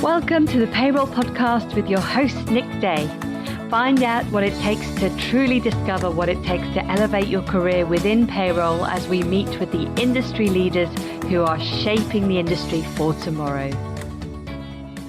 Welcome to the Payroll Podcast with your host, Nick Day. Find out what it takes to truly discover what it takes to elevate your career within payroll as we meet with the industry leaders who are shaping the industry for tomorrow.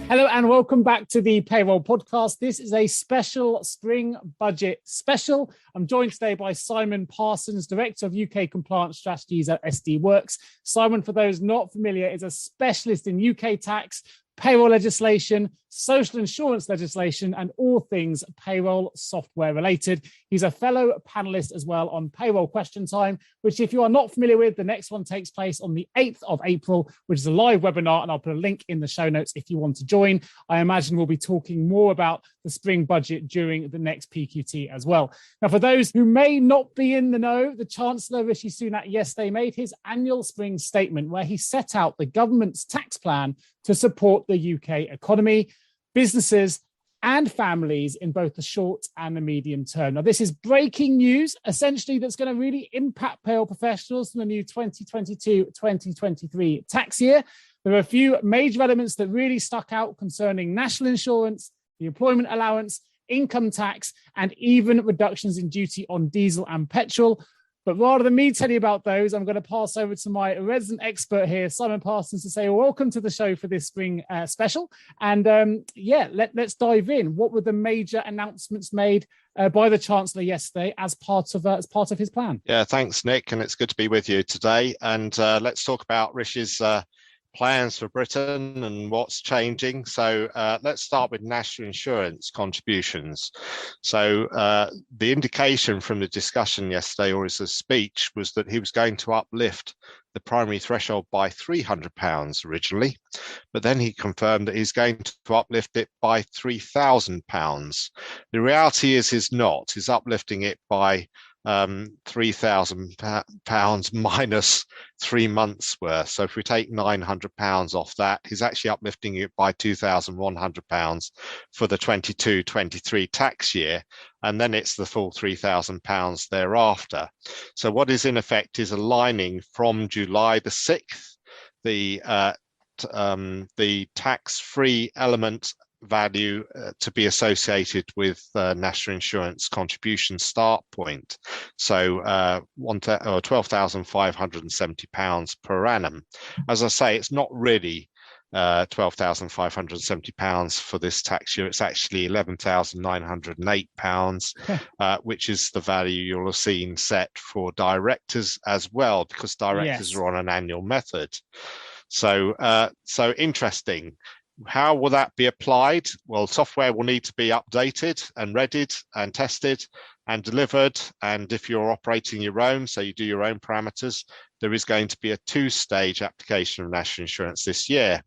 Hello and welcome back to the Payroll Podcast. This is a special spring budget special. I'm joined today by Simon Parsons, Director of UK Compliance Strategies at SD Worx. Simon, for those not familiar, is a specialist in UK tax, payroll legislation, social insurance legislation, and all things payroll software related. He's a fellow panellist as well on Payroll Question Time, which if you are not familiar with, the next one takes place on the 8th of April, which is a live webinar, and I'll put a link in the show notes if you want to join. I imagine we'll be talking more about the spring budget during the next PQT as well. Now, for those who may not be in the know, the Chancellor, Rishi Sunak, yesterday made his annual spring statement where he set out the government's tax plan to support the UK economy, businesses and families in both the short and the medium term. Now, this is breaking news, essentially, that's going to really impact payroll professionals in the new 2022-2023 tax year. There are a few major elements that really stuck out concerning national insurance, the employment allowance, income tax, and even reductions in duty on diesel and petrol. But rather than me tell you about those, I'm going to pass over to my resident expert here, Simon Parsons, to say welcome to the show for this spring special. And let's dive in. What were the major announcements made by the Chancellor yesterday as part of his plan? Yeah, thanks, Nick, and it's good to be with you today. And let's talk about Rishi's plans for Britain and what's changing. So let's start with national insurance contributions. So the indication from the discussion yesterday, or his speech, was that he was going to uplift the primary threshold by £300 originally, but then he confirmed that he's going to uplift it by £3,000. The reality is he's not. He's uplifting it by £3,000 minus 3 months worth. So if we take £900 off that, he's actually uplifting it by £2,100 for the 22-23 tax year, and then it's the full £3,000 thereafter. So what is in effect is aligning from July the 6th the tax-free element value to be associated with national insurance contribution start point. So £12,570 per annum. As I say, it's not really £12,570 for this tax year. It's actually £11,908, which is the value you'll have seen set for directors as well, because directors are on an annual method. So interesting. How will that be applied? Well, software will need to be updated and readied and tested and delivered. And if you're operating your own, so you do your own parameters, there is going to be a 2-stage application of national insurance this year.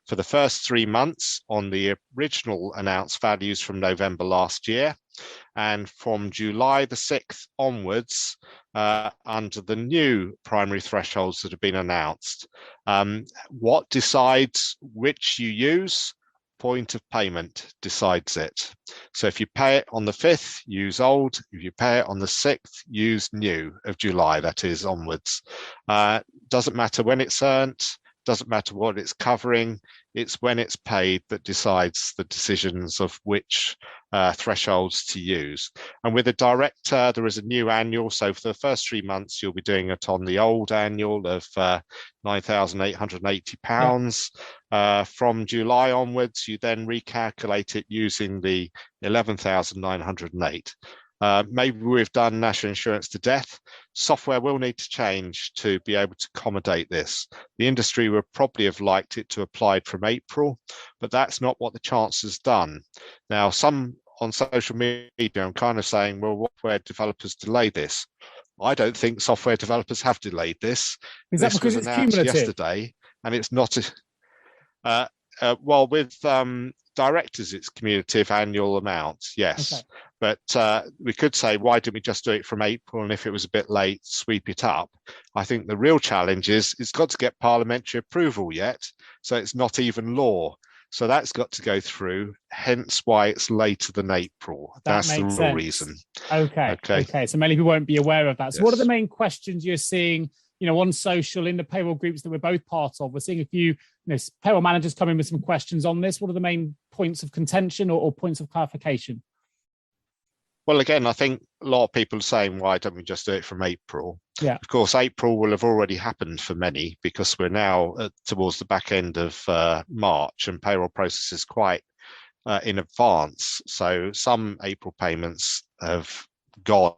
For the first 3 months on the original announced values from November last year, and from July the 6th onwards, under the new primary thresholds that have been announced. What decides which you use? Point of payment decides it. So if you pay it on the 5th, use old. If you pay it on the 6th, use new of July, that is onwards. Doesn't matter when it's earned, doesn't matter what it's covering, it's when it's paid that decides the decisions of which thresholds to use. And with a director, there is a new annual. So for the first 3 months, you'll be doing it on the old annual of £9,880. From July onwards, you then recalculate it using the 11,908. Maybe we've done national insurance to death. Software will need to change to be able to accommodate this. The industry would probably have liked it to apply from April, but that's not what the Chancellor's done. Now, some on social media, I'm kind of saying, well, software developers delay this. I don't think software developers have delayed this. Is that because it's cumulative? Yesterday, and it's not. Well, with directors, it's cumulative annual amounts, yes. Okay. But we could say, why didn't we just do it from April? And if it was a bit late, sweep it up. I think the real challenge is it's got to get parliamentary approval yet. So it's not even law. So that's got to go through, hence why it's later than April. That's the real reason. Okay. So many people won't be aware of that. So What are the main questions you're seeing on social in the payroll groups that we're both part of, we're seeing a few payroll managers come in with some questions on this. What are the main points of contention or points of clarification? Well, again, I think a lot of people are saying, why don't we just do it from April? Yeah. Of course, April will have already happened for many because we're now towards the back end of March and payroll process is quite in advance. So some April payments have gone.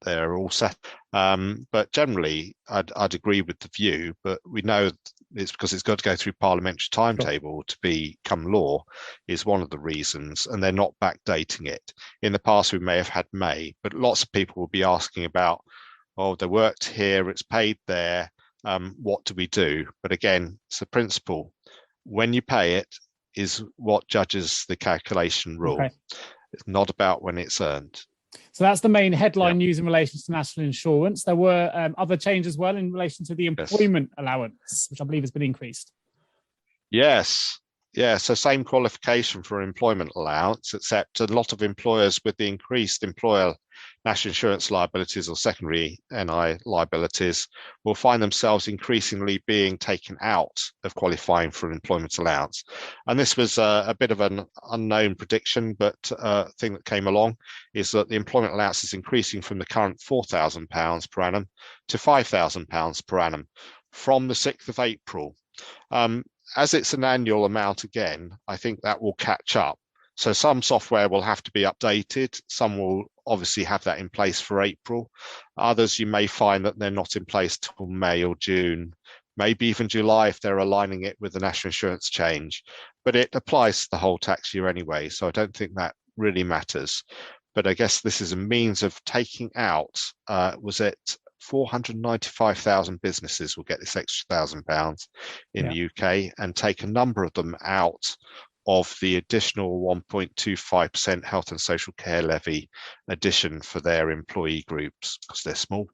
They're all set. But generally, I'd agree with the view, but we know it's because it's got to go through parliamentary timetable to become law is one of the reasons, and they're not backdating it. In the past, we may have had May, but lots of people will be asking about, oh, they worked here, it's paid there, what do we do? But again, it's the principle. When you pay it is what judges the calculation rule. Okay. It's not about when it's earned. So that's the main headline news in relation to national insurance. There were other changes as well in relation to the employment allowance, which I believe has been increased. Yes. Yeah, so same qualification for employment allowance, except a lot of employers with the increased employer national insurance liabilities or secondary NI liabilities will find themselves increasingly being taken out of qualifying for an employment allowance. And this was a bit of an unknown prediction, but thing that came along is that the employment allowance is increasing from the current £4,000 per annum to £5,000 per annum from the 6th of April. As it's an annual amount again, I think that will catch up. So some software will have to be updated. Some will obviously have that in place for April. Others you may find that they're not in place till May or June, maybe even July if they're aligning it with the national insurance change. But it applies to the whole tax year anyway, so I don't think that really matters. But I guess this is a means of taking out, was it 495,000 businesses will get this extra £1,000 in the UK and take a number of them out of the additional 1.25% health and social care levy addition for their employee groups because they're small.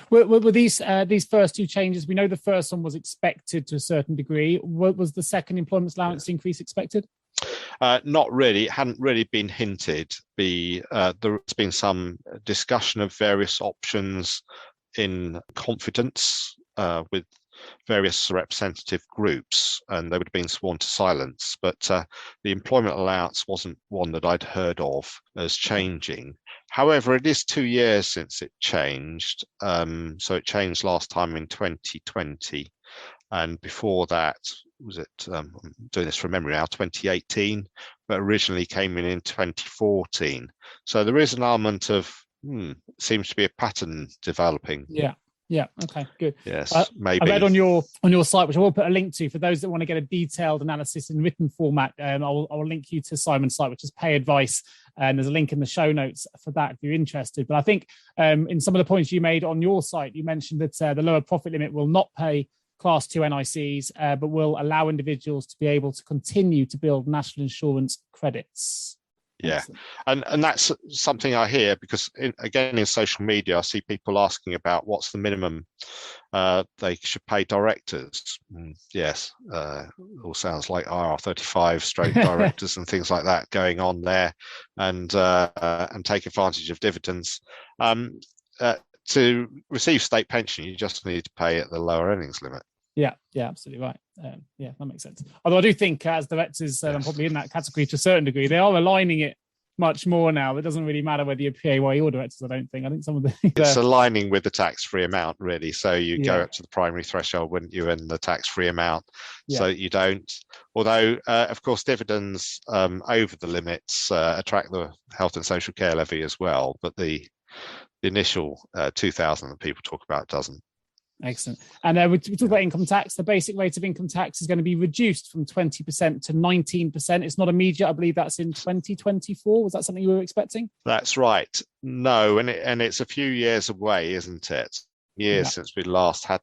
Were these first two changes? We know the first one was expected to a certain degree. Was the second employment allowance increase expected? Not really. It hadn't really been hinted. There's been some discussion of various options in confidence with various representative groups, and they would have been sworn to silence. But the employment allowance wasn't one that I'd heard of as changing. However, it is 2 years since it changed. So it changed last time in 2020. And before that, was it, I'm doing this from memory now, 2018, but originally came in 2014. So there is an element of, seems to be a pattern developing. Yeah. Okay, good. Yes, maybe. I read on your site, which I will put a link to for those that want to get a detailed analysis in written format. I will link you to Simon's site, which is Pay Advice, and there's a link in the show notes for that if you're interested. But I think in some of the points you made on your site, you mentioned that the lower profit limit will not pay Class 2 NICs, but will allow individuals to be able to continue to build national insurance credits. Yeah, and that's something I hear because, in social media, I see people asking about what's the minimum they should pay directors. Yes, all sounds like IR35 stroke directors and things like that going on there, and take advantage of dividends. To receive state pension, you just need to pay at the lower earnings limit. Yeah, absolutely right. That makes sense. Although I do think as directors, I'm probably in that category to a certain degree, they are aligning it much more now. It doesn't really matter whether you're PAYE or directors, I don't think. I think some of the... It's aligning with the tax-free amount, really. So you go up to the primary threshold, wouldn't you, and the tax-free amount. So you don't. Although, of course, dividends over the limits attract the health and social care levy as well. But the initial 2,000 that people talk about doesn't. Excellent. And we talk about income tax. The basic rate of income tax is going to be reduced from 20% to 19%. It's not immediate. I believe that's in 2024. Was that something you were expecting? That's right. No, and it's a few years away, isn't it? Years since we last had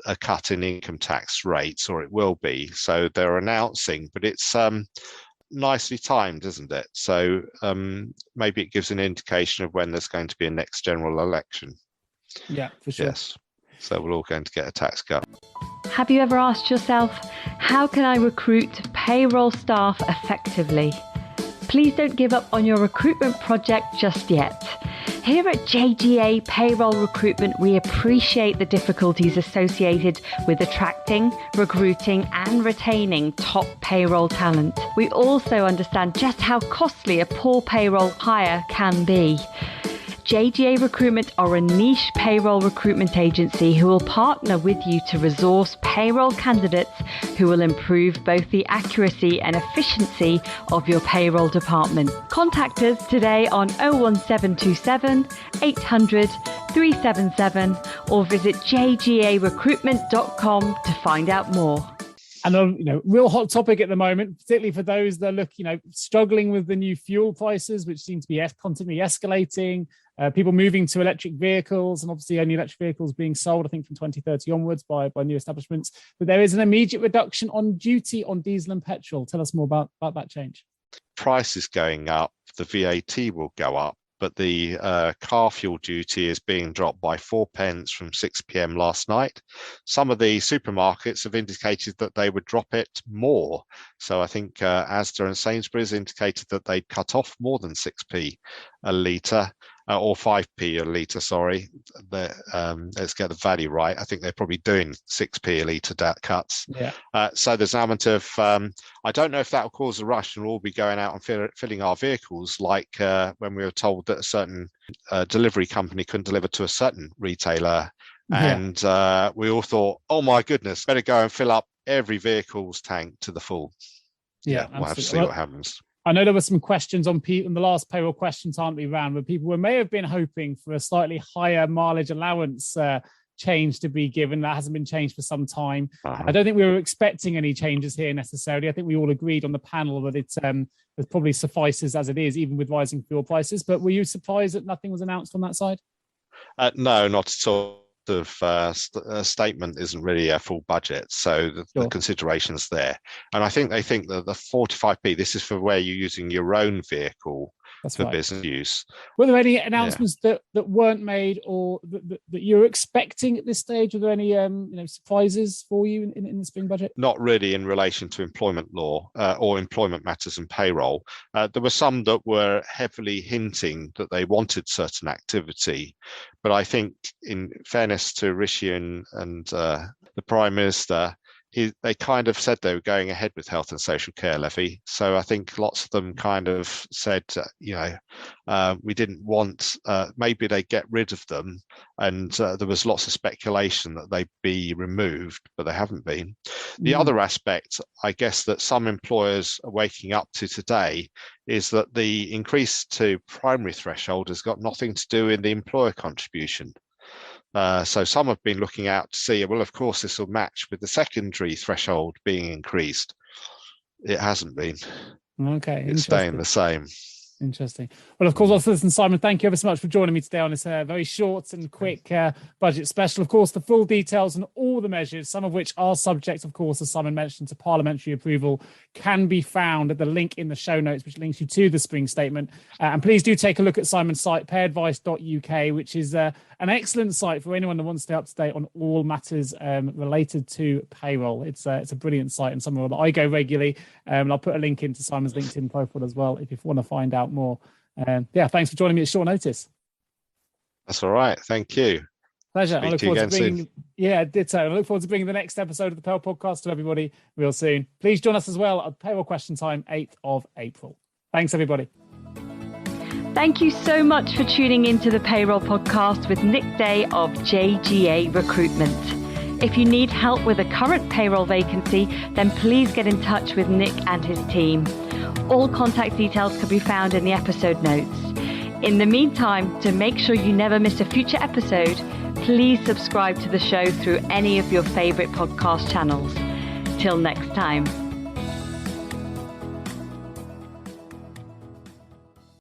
a cut in income tax rates, or it will be. So they're announcing, but it's nicely timed, isn't it? So maybe it gives an indication of when there's going to be a next general election. Yeah, for sure. Yes. So we're all going to get a tax cut. Have you ever asked yourself, how can I recruit payroll staff effectively? Please don't give up on your recruitment project just yet. Here at JGA Payroll Recruitment, we appreciate the difficulties associated with attracting, recruiting and retaining top payroll talent. We also understand just how costly a poor payroll hire can be. JGA Recruitment are a niche payroll recruitment agency who will partner with you to resource payroll candidates who will improve both the accuracy and efficiency of your payroll department. Contact us today on 01727 800 377 or visit jgarecruitment.com to find out more. And real hot topic at the moment, particularly for those that look, struggling with the new fuel prices, which seem to be constantly escalating. People moving to electric vehicles, and obviously only electric vehicles being sold, I think, from 2030 onwards by new establishments. But there is an immediate reduction on duty on diesel and petrol. Tell us more about that change. Price is going up, the VAT will go up, but the car fuel duty is being dropped by 4p from 6 p.m. last night. Some of the supermarkets have indicated that they would drop it more. So I think Asda and Sainsbury's indicated that they'd cut off more than 6p a litre. Or 5p a litre, sorry. Let's get the value right. I think they're probably doing 6p a litre cuts. Yeah. So there's an element of, I don't know if that will cause a rush and we'll all be going out and filling our vehicles like when we were told that a certain delivery company couldn't deliver to a certain retailer. Yeah. And we all thought, oh my goodness, better go and fill up every vehicle's tank to the full. Yeah, we'll have to see what happens. I know there were some questions on the last payroll question time we ran where people may have been hoping for a slightly higher mileage allowance change to be given. That hasn't been changed for some time. I don't think we were expecting any changes here necessarily. I think we all agreed on the panel that it probably suffices as it is, even with rising fuel prices. But were you surprised that nothing was announced on that side? No, not at all. A statement isn't really a full budget, so the considerations there, and I think they think that the 45p, this is for where you're using your own vehicle. That's for right. Business use. Were there any announcements that weren't made or that you're expecting at this stage? Are there any surprises for you in the spring budget? Not really in relation to employment law or employment matters and payroll. There were some that were heavily hinting that they wanted certain activity, but I think in fairness to Rishi and the Prime Minister, they kind of said they were going ahead with health and social care levy. So I think lots of them kind of said, we didn't want, maybe they get rid of them. And there was lots of speculation that they'd be removed, but they haven't been. The other aspect, I guess, that some employers are waking up to today is that the increase to primary threshold has got nothing to do with the employer contribution. So some have been looking out to see, well, of course, this will match with the secondary threshold being increased. It hasn't been. Okay. It's staying the same. Interesting. Well, of course, listen, Simon, thank you ever so much for joining me today on this very short and quick budget special. Of course, the full details and all the measures, some of which are subject, of course, as Simon mentioned, to parliamentary approval, can be found at the link in the show notes, which links you to the spring statement. And please do take a look at Simon's site, payadvice.uk, which is an excellent site for anyone that wants to stay up to date on all matters related to payroll. It's a brilliant site and somewhere that I go regularly. And I'll put a link into Simon's LinkedIn profile as well if you want to find out more. Thanks for joining me at short notice. That's all right. Thank you. Pleasure. I look forward to bringing, ditto. I look forward to bringing the next episode of the Payroll Podcast to everybody real soon. Please join us as well at Payroll Question Time, 8th of April. Thanks, everybody. Thank you so much for tuning into the Payroll Podcast with Nick Day of JGA Recruitment. If you need help with a current payroll vacancy, then please get in touch with Nick and his team. All contact details can be found in the episode notes. In the meantime, to make sure you never miss a future episode, please subscribe to the show through any of your favorite podcast channels. Till next time.